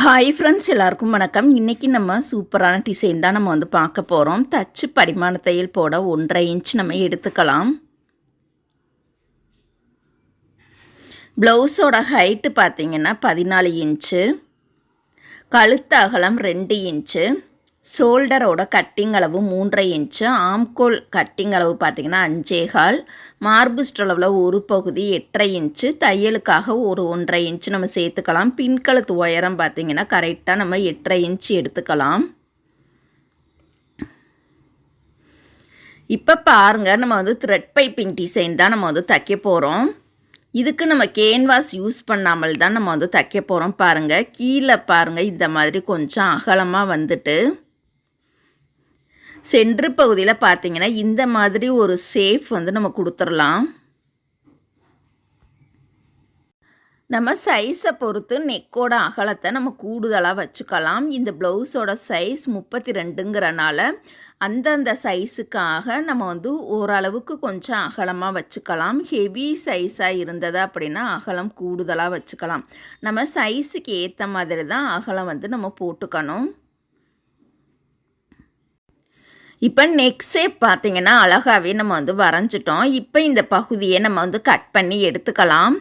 Hi friends, எல்லாருக்கும் வணக்கம். இன்றைக்கி நம்ம சூப்பரான டிசைன் தான் நம்ம பார்க்க போகிறோம். தச்சு படிமான தையல் போட 1.5 இன்ச் நம்ம எடுத்துக்கலாம். ப்ளவுஸோட ஹைட்டு பார்த்திங்கன்னா 14 இன்ச்சு, கழுத்து அகலம் 2 இன்ச்சு, ஷோல்டரோட கட்டிங் அளவு 3.5 இன்ச்சு, ஆம்கோல் கட்டிங் அளவு பார்த்திங்கன்னா 5.25, மார்பு ஸ்டளவில் ஒரு பகுதி 8.5 இன்ச்சு, தையலுக்காக ஒரு 1.5 இன்ச்சு நம்ம சேர்த்துக்கலாம். பின்கழுத்து உயரம் பார்த்திங்கன்னா கரெக்டாக நம்ம 8.5 இன்ச்சு எடுத்துக்கலாம். இப்போ பாருங்கள், நம்ம த்ரெட் பைப்பிங் டிசைன் தான் நம்ம தைக்க போகிறோம். இதுக்கு நம்ம கேன்வாஸ் யூஸ் பண்ணாமல் தான் நம்ம தைக்க போகிறோம். பாருங்கள், கீழே பாருங்கள், இந்த மாதிரி கொஞ்சம் அகலமாக வந்துட்டு சென்ட்ரு பகுதியில் பார்த்தீங்கன்னா இந்த மாதிரி ஒரு ஷேப் நம்ம கொடுத்துடலாம். நம்ம சைஸை பொறுத்து நெக்கோட அகலத்தை நம்ம கூடுதலாக வச்சுக்கலாம். இந்த ப்ளவுஸோட சைஸ் 32ங்கிறனால அந்தந்த சைஸுக்காக நம்ம ஓரளவுக்கு கொஞ்சம் அகலமாக வச்சுக்கலாம். ஹெவி சைஸாக இருந்தது அப்படின்னா அகலம் கூடுதலாக வச்சுக்கலாம். நம்ம சைஸுக்கு ஏற்ற மாதிரி தான் அகலம் நம்ம போட்டுக்கணும். இப்போ நெக் ஷேப் பார்த்திங்கன்னா அழகாகவே நம்ம வரைஞ்சிட்டோம். இப்போ இந்த பகுதியை நம்ம கட் பண்ணி எடுத்துக்கலாம்.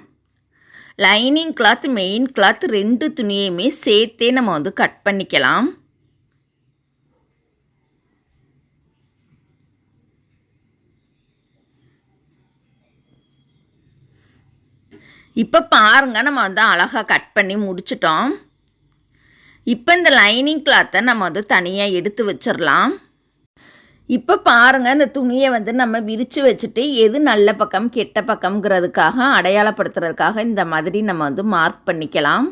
லைனிங் கிளாத், மெயின் கிளாத் 2 துணியுமே சேர்த்தே நம்ம கட் பண்ணிக்கலாம். இப்போ பாருங்கள், நம்ம அழகாக கட் பண்ணி முடிச்சிட்டோம். இப்போ இந்த லைனிங் கிளாத்தை நம்ம தனியாக எடுத்து வச்சிடலாம். இப்போ பாருங்கள், இந்த துணியை நம்ம விரித்து வச்சுட்டு எது நல்ல பக்கம் கெட்ட பக்கம்ங்கிறதுக்காக அடையாளப்படுத்துறதுக்காக இந்த மாதிரி நம்ம மார்க் பண்ணிக்கலாம்.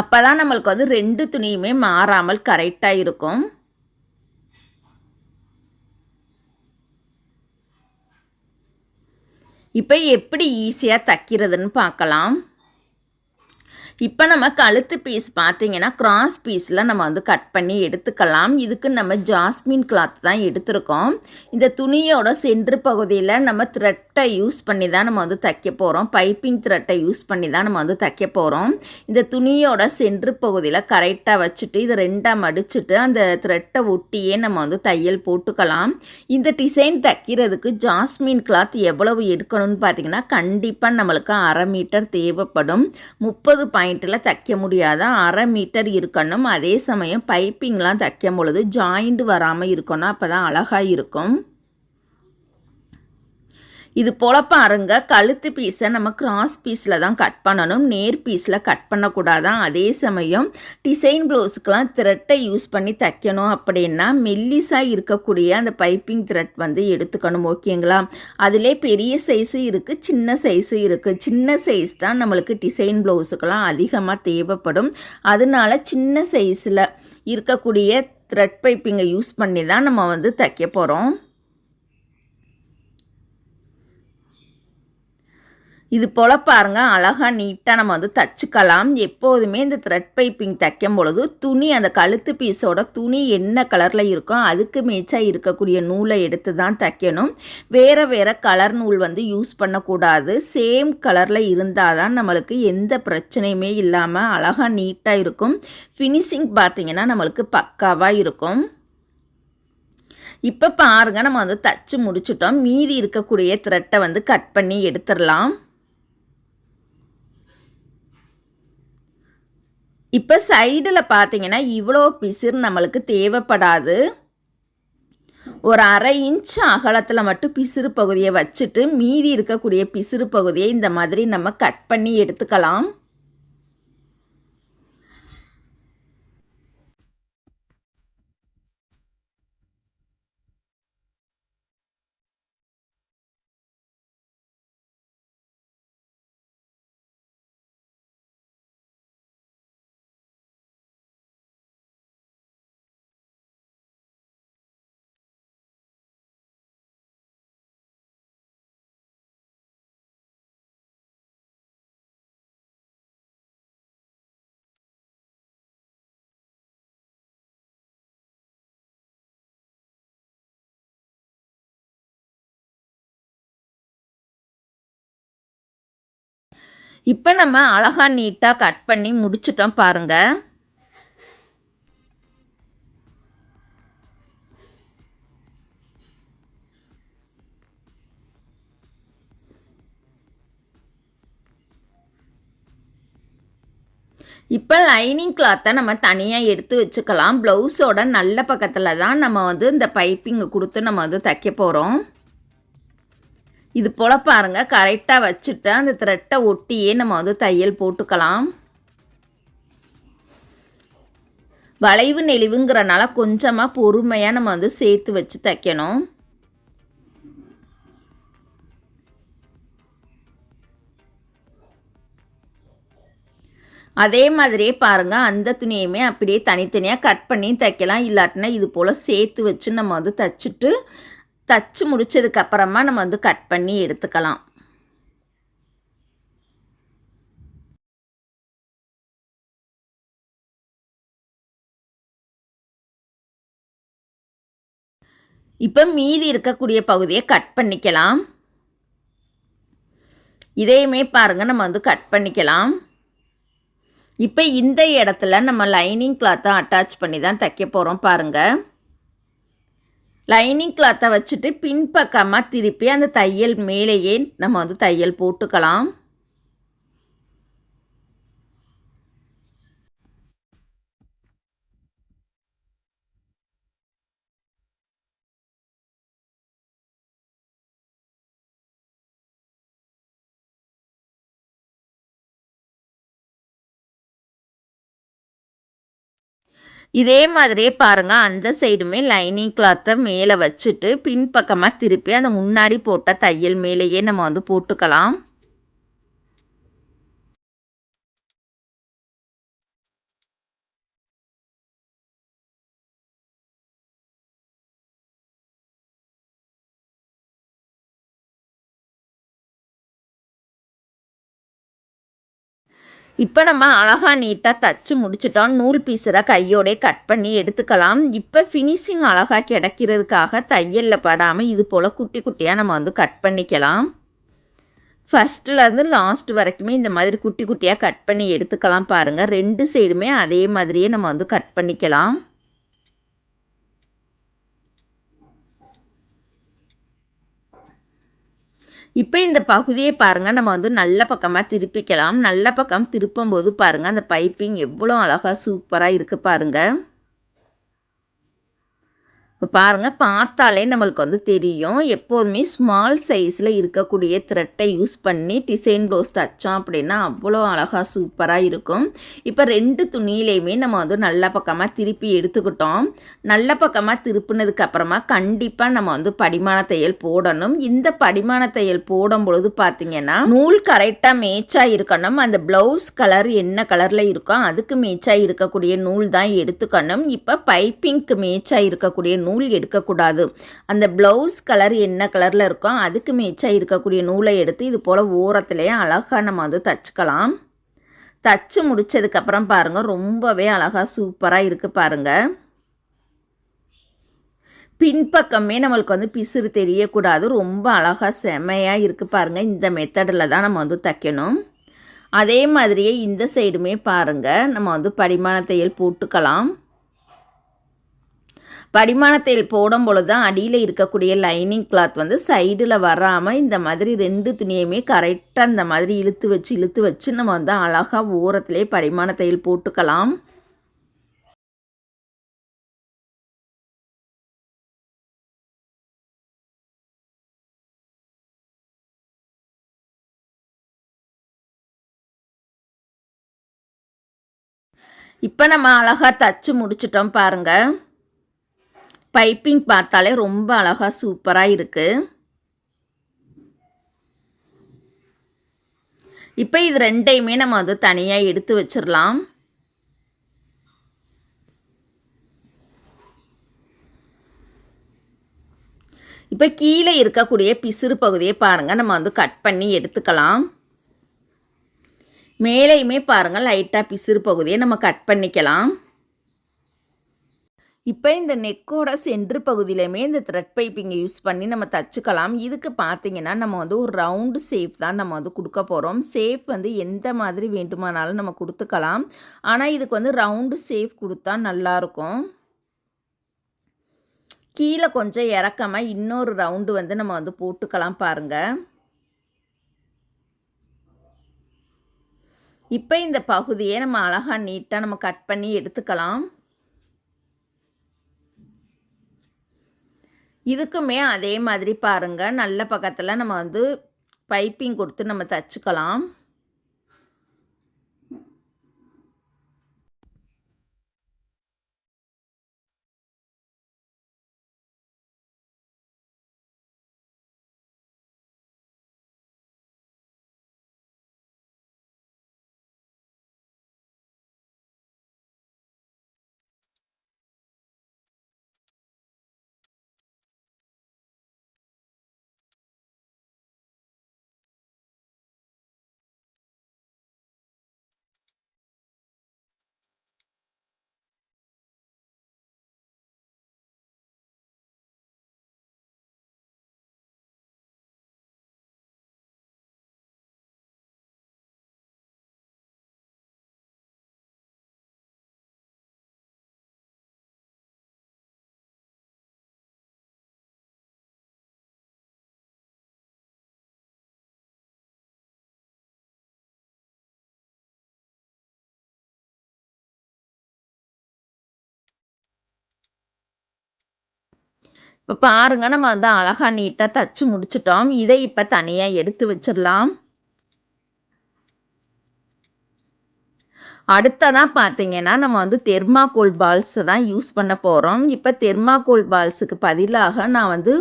அப்போ தான் நம்மளுக்கு 2 துணியுமே மாறாமல் கரெக்டாக இருக்கும். இப்போ எப்படி ஈஸியாக தைக்கிறதுன்னு பார்க்கலாம். இப்போ நம்ம கழுத்து பீஸ் பார்த்திங்கன்னா கிராஸ் பீஸில் நம்ம கட் பண்ணி எடுத்துக்கலாம். இதுக்கு நம்ம ஜாஸ்மின் கிளாத் தான் எடுத்துருக்கோம். இந்த துணியோட சென்ட்ரு பகுதியில் நம்ம த்ரெட்டை யூஸ் பண்ணி தான் நம்ம தைக்க போகிறோம். பைப்பிங் த்ரெட்டை யூஸ் பண்ணி தான் நம்ம தைக்க போகிறோம். இந்த துணியோட சென்ட்ரு பகுதியில் கரெக்டாக வச்சுட்டு இதை 2ஆக மடிச்சுட்டு அந்த த்ரெட்டை ஒட்டியே நம்ம தையல் போட்டுக்கலாம். இந்த டிசைன் தைக்கிறதுக்கு ஜாஸ்மின் கிளாத் எவ்வளவு எடுக்கணும்னு பார்த்திங்கன்னா கண்டிப்பாக நம்மளுக்கு 1/2 மீட்டர் தேவைப்படும். 30 பாயிண்டில் தைக்க முடியாத 1/2 மீட்டர் இருக்கணும். அதே சமயம் பைப்பிங்லாம் தைக்கும் பொழுது ஜாயிண்ட் வராமல் இருக்கணும். அப்போ தான் அழகாக இருக்கும். இது போல் பாருங்க, கழுத்து பீஸை நம்ம கிராஸ் பீஸில் தான் கட் பண்ணணும். நேர் பீஸில் கட் பண்ணக்கூடாதான். அதே சமயம் டிசைன் ப்ளவுஸுக்கெலாம் த்ரெட்டை யூஸ் பண்ணி தைக்கணும் அப்படின்னா மெல்லிஸாக இருக்கக்கூடிய அந்த பைப்பிங் த்ரெட் எடுத்துக்கணும். ஓகேங்களா? அதிலே பெரிய சைஸு இருக்குது, சின்ன சைஸு இருக்குது. சின்ன சைஸ் தான் நம்மளுக்கு டிசைன் ப்ளவுஸுக்கெலாம் அதிகமாக தேவைப்படும். அதனால சின்ன சைஸில் இருக்கக்கூடிய த்ரெட் பைப்பிங்கை யூஸ் பண்ணி தான் நம்ம தைக்க போகிறோம். இது போல் பாருங்கள், அழகாக நீட்டாக நம்ம தச்சுக்கலாம். எப்போதுமே இந்த த்ரெட் பைப்பிங் தைக்கும் பொழுது துணி, அந்த கழுத்து பீஸோட துணி என்ன கலரில் இருக்கோ அதுக்கு மேட்சாக இருக்கக்கூடிய நூலை எடுத்து தான் தைக்கணும். வேறு வேறு கலர் நூல் யூஸ் பண்ணக்கூடாது. சேம் கலரில் இருந்தால் தான் நம்மளுக்கு எந்த பிரச்சனையுமே இல்லாமல் அழகாக நீட்டாக இருக்கும். ஃபினிஷிங் பார்த்திங்கன்னா நம்மளுக்கு பக்காவாக இருக்கும். இப்போ பாருங்கள், நம்ம தச்சு முடிச்சிட்டோம். மீதி இருக்கக்கூடிய த்ரெட்டை கட் பண்ணி எடுத்துடலாம். இப்போ சைடில் பார்த்தீங்கன்னா இவ்வளோ பிசிறு நம்மளுக்கு தேவைப்படாது. ஒரு 1/2 இன்ச் அகலத்தில் மட்டும் பிசிறு பகுதியை வச்சுட்டு மீதி இருக்கக்கூடிய பிசிறு பகுதியை இந்த மாதிரி நம்ம கட் பண்ணி எடுத்துக்கலாம். இப்போ நம்ம அழகா நீட்டாக கட் பண்ணி முடிச்சிட்டோம் பாருங்கள். இப்போ லைனிங் கிளாத்தை நம்ம தனியாக எடுத்து வச்சுக்கலாம். ப்ளவுஸோட நல்ல பக்கத்தில் தான் நம்ம வந்து இந்த பைப்பிங்கை கொடுத்து நம்ம வந்து தைக்க போகிறோம். இது போல் பாருங்கள், கரெக்டாக வச்சுட்டு அந்த த்ரெட்டை ஒட்டியே நம்ம வந்து தையல் போட்டுக்கலாம். வளைவு நெளிவுங்கிறனால கொஞ்சமாக பொறுமையாக நம்ம வந்து சேர்த்து வச்சு தைக்கணும். அதே மாதிரியே பாருங்கள், அந்த துணியுமே அப்படியே தனித்தனியாக கட் பண்ணி தைக்கலாம். இல்லாட்டினா இது போல் சேர்த்து வச்சு நம்ம வந்து தச்சு முடிச்சதுக்கப்புறமா நம்ம வந்து கட் பண்ணி எடுத்துக்கலாம். இப்போ மீதி இருக்கக்கூடிய பகுதியை கட் பண்ணிக்கலாம். இதையுமே பாருங்கள், நம்ம வந்து கட் பண்ணிக்கலாம். இப்போ இந்த இடத்துல நம்ம லைனிங் கிளாத்தை அட்டாச் பண்ணி தான் தைக்க போகிறோம் பாருங்கள். லைனிங் கிளாத்தை வச்சுட்டு பின்பக்கமாக திருப்பி அந்த தையல் மேலேயே நம்ம வந்து தையல் போட்டுக்கலாம். இதே மாதிரியே பாருங்கள், அந்த சைடுமே லைனிங் கிளாத்தை மேலே வச்சுட்டு பின்பக்கமாக திருப்பி அந்த முன்னாடி போட்ட தையல் மேலேயே நம்ம வந்து போட்டுக்கலாம். இப்போ நம்ம அழகாக நீட்டாக தச்சு முடிச்சிட்டோம். நூல் பீஸரை கையோடே கட் பண்ணி எடுத்துக்கலாம். இப்போ ஃபினிஷிங் அழகாக கிடைக்கிறதுக்காக தையலில் படாமல் இது போல் குட்டி குட்டியாக நம்ம வந்து கட் பண்ணிக்கலாம். ஃபஸ்ட்டுலேருந்து லாஸ்ட் வரைக்குமே இந்த மாதிரி குட்டி குட்டியாக கட் பண்ணி எடுத்துக்கலாம் பாருங்கள். 2 சைடுமே அதே மாதிரியே நம்ம வந்து கட் பண்ணிக்கலாம். இப்போ இந்த பகுதியை பாருங்கள், நம்ம வந்து நல்ல பக்கமாக திருப்பிக்கலாம். நல்ல பக்கம் திருப்பும்போது பாருங்கள், அந்த பைப்பிங் எவ்வளோ அழகாக சூப்பராக இருக்குது பாருங்கள். இப்போ பாருங்கள், பார்த்தாலே நம்மளுக்கு வந்து தெரியும். எப்போதுமே ஸ்மால் சைஸில் இருக்கக்கூடிய த்ரெட்டை யூஸ் பண்ணி டிசைன் ப்ளவுஸ் தைச்சோம் அப்படின்னா அவ்வளோ அழகாக சூப்பராக இருக்கும். இப்போ 2 துணியிலையுமே நம்ம வந்து நல்ல பக்கமாக திருப்பி எடுத்துக்கிட்டோம். நல்ல பக்கமாக திருப்பினதுக்கப்புறமா கண்டிப்பாக நம்ம வந்து படிமான தையல் போடணும். இந்த படிமான தையல் போடும் பொழுது பார்த்திங்கன்னா நூல் கரெக்டாக மேட்சாக இருக்கணும். அந்த ப்ளவுஸ் கலர் என்ன கலரில் இருக்கோ அதுக்கு மேட்சாக இருக்கக்கூடிய நூல் தான் எடுத்துக்கணும். இப்போ பைப்பிங்க்கு மேட்சாக இருக்கக்கூடிய நூல் எடுக்கக்கூடாது. அந்த ப்ளவுஸ் கலர் என்ன கலரில் இருக்கோ அதுக்கு மேட்சாக இருக்கக்கூடிய நூலை எடுத்து இது போல் ஓரத்துலேயே அழகாக நம்ம வந்து தச்சுக்கலாம். தச்சு முடித்ததுக்கப்புறம் பாருங்கள், ரொம்பவே அழகாக சூப்பராக இருக்குது பாருங்கள். பின்பக்கமே நம்மளுக்கு வந்து பிசுறு தெரியக்கூடாது. ரொம்ப அழகாக செமையாக இருக்குது பாருங்கள். இந்த மெத்தடில் தான் நம்ம வந்து தைக்கணும். அதே மாதிரியே இந்த சைடுமே பாருங்கள், நம்ம வந்து படிமான தையல் போட்டுக்கலாம். படிமான தையல் போடும் பொழுது தான் அடியில் இருக்கக்கூடிய லைனிங் கிளாத் வந்து சைடில் வராமல் இந்த மாதிரி 2 துணியுமே கரெக்டாக இந்த மாதிரி இழுத்து வச்சு நம்ம வந்து அழகாக ஓரத்துலேயே படிமான தையல் போட்டுக்கலாம். இப்போ நம்ம அழகாக தச்சு முடிச்சிட்டோம் பாருங்கள். பைப்பிங் பார்த்தாலே ரொம்ப அழகாக சூப்பராக இருக்குது. இப்போ இது 2யுமே நம்ம வந்து தனியாக எடுத்து வச்சிடலாம். இப்போ கீழே இருக்கக்கூடிய பிசுறு பகுதியை பாருங்கள், நம்ம வந்து கட் பண்ணி எடுத்துக்கலாம். மேலேயுமே பாருங்கள், லைட்டாக பிசுறு பகுதியை நம்ம கட் பண்ணிக்கலாம். இப்போ இந்த நெக்கோட சென்ட்ரு பகுதியிலையுமே இந்த த்ரெட் பைப்பிங்கை யூஸ் பண்ணி நம்ம தச்சுக்கலாம். இதுக்கு பார்த்தீங்கன்னா நம்ம வந்து ஒரு ரவுண்டு ஷேப் தான் நம்ம வந்து கொடுக்க போகிறோம். ஷேப் வந்து எந்த மாதிரி வேண்டுமானாலும் நம்ம கொடுத்துக்கலாம். ஆனால் இதுக்கு வந்து ரவுண்டு ஷேப் கொடுத்தா நல்லாயிருக்கும். கீழே கொஞ்சம் இறக்கமாக இன்னொரு ரவுண்டு வந்து நம்ம வந்து போட்டுக்கலாம் பாருங்கள். இப்போ இந்த பகுதியை நம்ம அழகாக நீட்டாக நம்ம கட் பண்ணி எடுத்துக்கலாம். இதுக்குமே அதே மாதிரி பாருங்கள், நல்ல பக்கத்தில் நம்ம வந்து பைப்பிங் கொடுத்து நம்ம தச்சுக்கலாம். இப்போ பாருங்கள், நம்ம வந்து அழகாக நீட்டாக தச்சு முடிச்சிட்டோம். இதை இப்போ தனியாக எடுத்து வச்சிடலாம். அடுத்ததாக பார்த்தீங்கன்னா நம்ம வந்து தெர்மாக்கோல் பால்ஸை தான் யூஸ் பண்ண போகிறோம். இப்போ தெர்மாக்கோல் பால்ஸுக்கு பதிலாக நான் வந்து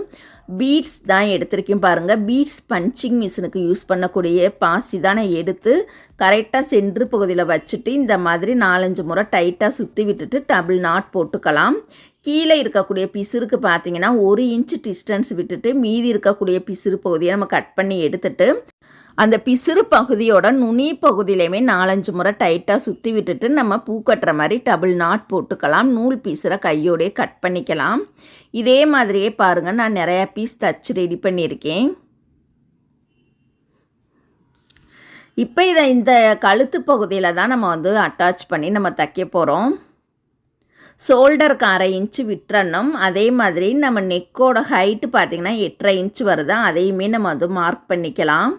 பீட்ஸ் தான் எடுத்திருக்கேன் பாருங்கள். பீட்ஸ் பஞ்சிங் மிஷினுக்கு யூஸ் பண்ணக்கூடிய பாசி தான் நான் எடுத்து கரெக்டாக சென்ட்ரு பகுதியில் வச்சுட்டு இந்த மாதிரி 4-5 முறை டைட்டாக சுற்றி விட்டுட்டு டபுள் நாட் போட்டுக்கலாம். கீழே இருக்கக்கூடிய பிசுருக்கு பார்த்தீங்கன்னா 1 இன்ச்சு டிஸ்டன்ஸ் விட்டுட்டு மீதி இருக்கக்கூடிய பிசுறு பகுதியை நம்ம கட் பண்ணி எடுத்துட்டு அந்த பிசுறு பகுதியோட நுனி பகுதியிலையுமே 4-5 முறை டைட்டாக சுற்றி விட்டுட்டு நம்ம பூ கட்டுற மாதிரி டபுள் நாட் போட்டுக்கலாம். நூல் பீஸரை கையோடையே கட் பண்ணிக்கலாம். இதே மாதிரியே பாருங்கள், நான் நிறையா பீஸ் தச்சு ரெடி பண்ணியிருக்கேன். இப்போ இதை இந்த கழுத்து பகுதியில் தான் நம்ம வந்து அட்டாச் பண்ணி நம்ம தைக்க போகிறோம். ஷோல்டருக்கு 1/2 இன்ச்சு விட்டுறணும். அதே மாதிரி நம்ம நெக்கோட ஹைட்டு பார்த்திங்கன்னா 8.5 இன்ச்சு வருது. அதையுமே நம்ம வந்து மார்க் பண்ணிக்கலாம்.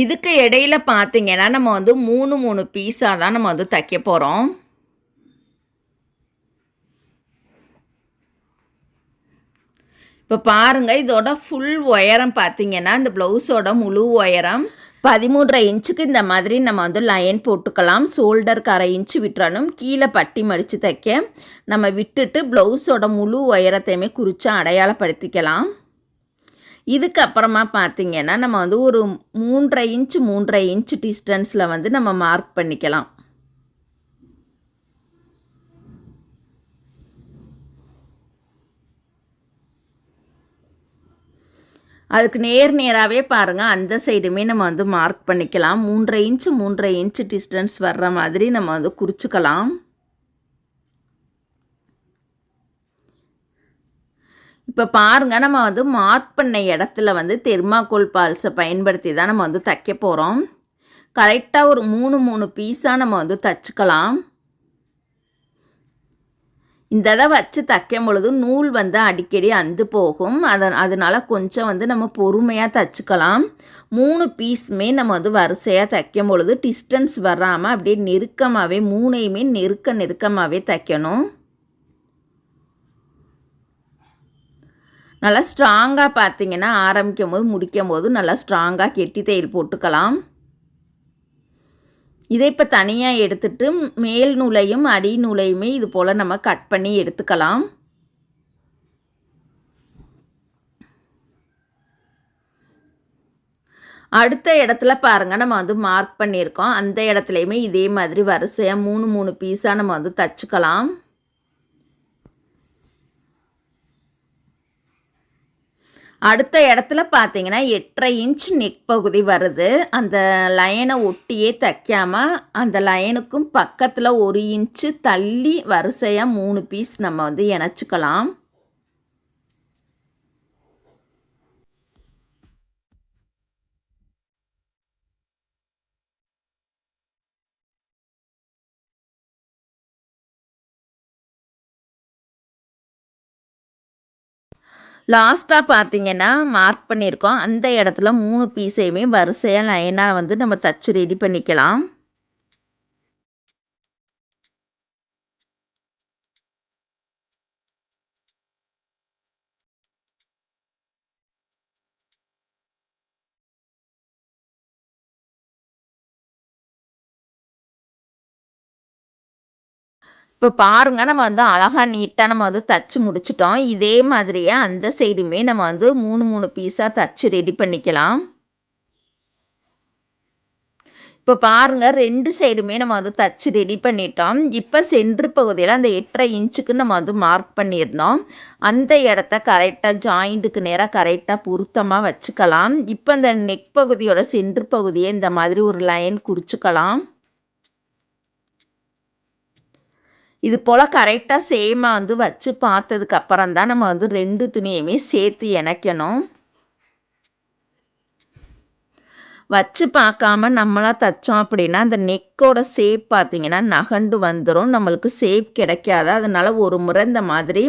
இதுக்கு இடையில பார்த்தீங்கன்னா நம்ம வந்து 3 பீஸாக தான் நம்ம வந்து தைக்க போகிறோம். இப்போ பாருங்கள், இதோட ஃபுல் உயரம் பார்த்தீங்கன்னா இந்த ப்ளவுஸோட முழு உயரம் 13.5 இன்ச்சுக்கு இந்த மாதிரி நம்ம வந்து லைன் போட்டுக்கலாம். ஷோல்டருக்கு 1/2 இன்ச்சு விட்டுறணும். கீழே பட்டி மடித்து தைக்க நம்ம விட்டுட்டு ப்ளவுஸோட முழு உயரத்தையுமே குறித்து அடையாளப்படுத்திக்கலாம். இதுக்கப்புறமா பார்த்தீங்கன்னா நம்ம வந்து ஒரு 3.5 இன்ச்சு டிஸ்டன்ஸில் வந்து நம்ம மார்க் பண்ணிக்கலாம். அதுக்கு நேராகவே பாருங்கள், அந்த சைடுமே நம்ம வந்து மார்க் பண்ணிக்கலாம். 3.5 இன்ச்சு டிஸ்டன்ஸ் வர்ற மாதிரி நம்ம வந்து குறிச்சிக்கலாம். இப்போ பாருங்கள், நம்ம வந்து மார்க் பண்ண இடத்துல வந்து தெர்மாக்கோல் பால்ஸை பயன்படுத்தி தான் நம்ம வந்து தைக்க போகிறோம். கரெக்டாக ஒரு 3 பீஸாக நம்ம வந்து தைச்சிக்கலாம். இந்த இதை வச்சு தைக்கும் பொழுது நூல் வந்து அடிக்கடி அந்து போகும். அதனால் கொஞ்சம் வந்து நம்ம பொறுமையாக தைச்சிக்கலாம். 3 பீஸுமே நம்ம வந்து வரிசையாக தைக்கும் பொழுது டிஸ்டன்ஸ் வராமல் அப்படியே நெருக்கமாகவே 3யுமே நெருக்கமாகவே தைக்கணும். நல்லா ஸ்ட்ராங்காக பார்த்தீங்கன்னா ஆரம்பிக்கும் போது முடிக்கும் போது நல்லா ஸ்ட்ராங்காக கெட்டி தையல் போட்டுக்கலாம். இதை இப்போ தனியாக எடுத்துட்டு மேல் நூலையும் அடி நூலையுமே இது போல் நம்ம கட் பண்ணி எடுத்துக்கலாம். அடுத்த இடத்துல பாருங்கள், நம்ம வந்து மார்க் பண்ணியிருக்கோம். அந்த இடத்துலையுமே இதே மாதிரி வரிசையாக 3 பீஸாக நம்ம வந்து தச்சுக்கலாம். அடுத்த இடத்துல பார்த்தீங்கன்னா 8.5 இன்ச் நெக் பகுதி வருது. அந்த லைனை ஒட்டியே தைக்காம அந்த லைனுக்கும் பக்கத்தில் 1 இன்ச்சு தள்ளி வரிசையாக 3 பீஸ் நம்ம வந்து இணைச்சிக்கலாம். லாஸ்ட்டாக பார்த்தீங்கன்னா மார்க் பண்ணியிருக்கோம். அந்த இடத்துல 3 பீஸையுமே வரிசையாக லைனாக வந்து நம்ம தச்சு ரெடி பண்ணிக்கலாம். இப்போ பாருங்க நம்ம வந்து அழகா நீட்டாக நம்ம வந்து தச்சு முடிச்சிட்டோம். இதே மாதிரியே அந்த சைடுமே நம்ம வந்து 3 பீஸாக தச்சு ரெடி பண்ணிக்கலாம். இப்போ பாருங்க 2 சைடுமே நம்ம வந்து தச்சு ரெடி பண்ணிட்டோம். இப்போ சென்ட்ரு பகுதியில் அந்த 8.5 இன்ச்சுக்கு நம்ம வந்து மார்க் பண்ணியிருந்தோம். அந்த இடத்த கரெக்டாக ஜாயிண்ட்டுக்கு நேராக கரெக்டாக பொருத்தமாக வச்சுக்கலாம். இப்போ அந்த நெக் பகுதியோட சென்ட்ரு பகுதியை இந்த மாதிரி ஒரு லைன் குறிச்சிக்கலாம். இது போல் கரெக்டாக சேமாக வந்து வச்சு பார்த்ததுக்கு அப்புறம் தான் நம்ம வந்து 2 துணியுமே சேர்த்து இணைக்கணும். வச்சு பார்க்காம நம்மளா தைச்சோம் அப்படின்னா அந்த நெக்கோட ஷேப் பார்த்தீங்கன்னா நகண்டு வந்துடும், நம்மளுக்கு ஷேப் கிடைக்காது. அதனால் ஒரு முறை இந்த மாதிரி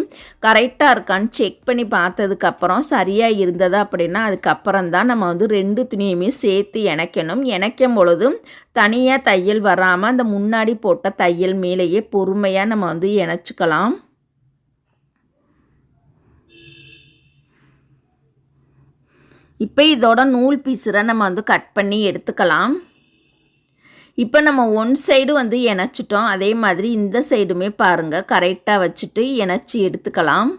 கரெக்டாக இருக்கான்னு செக் பண்ணி பார்த்ததுக்கப்புறம் சரியாக இருந்தது அப்படின்னா அதுக்கப்புறம் தான் நம்ம வந்து 2 துணியுமே சேர்த்து இணைக்கணும். இணைக்கும் பொழுதும் தனியாக தையல் வராமல் அந்த முன்னாடி போட்ட தையல் மேலேயே பொறுமையாக நம்ம வந்து இணைச்சிக்கலாம். இப்போ இதோட நூல் பீஸரை நம்ம வந்து கட் பண்ணி எடுத்துக்கலாம். இப்போ நம்ம ஒன் சைடு வந்து இணைச்சிட்டோம். அதே மாதிரி இந்த சைடுமே பாருங்கள் கரெக்டாக வச்சுட்டு இணைச்சி எடுத்துக்கலாம்.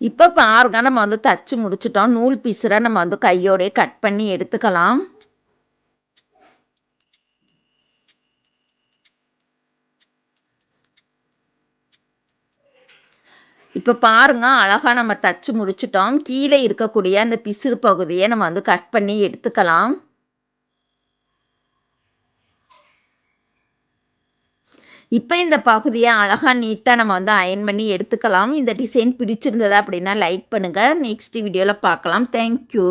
இப்போ பாருங்க நம்ம வந்து தச்சு முடிச்சிட்டோம். நூல் பீஸரை நம்ம வந்து கையோடயே கட் பண்ணி எடுத்துக்கலாம். இப்போ பாருங்க அழகாக நம்ம தச்சு முடிச்சிட்டோம். கீழே இருக்கக்கூடிய அந்த பிசுறு பகுதியை நம்ம வந்து கட் பண்ணி எடுத்துக்கலாம். இப்போ இந்த பகுதியை அழகாக நீட்டாக நம்ம வந்து அயர்ன் பண்ணி எடுத்துக்கலாம். இந்த டிசைன் பிடிச்சிருந்ததா அப்படின்னா லைக் பண்ணுங்கள். நெக்ஸ்ட் வீடியோவில் பார்க்கலாம். தேங்க்யூ.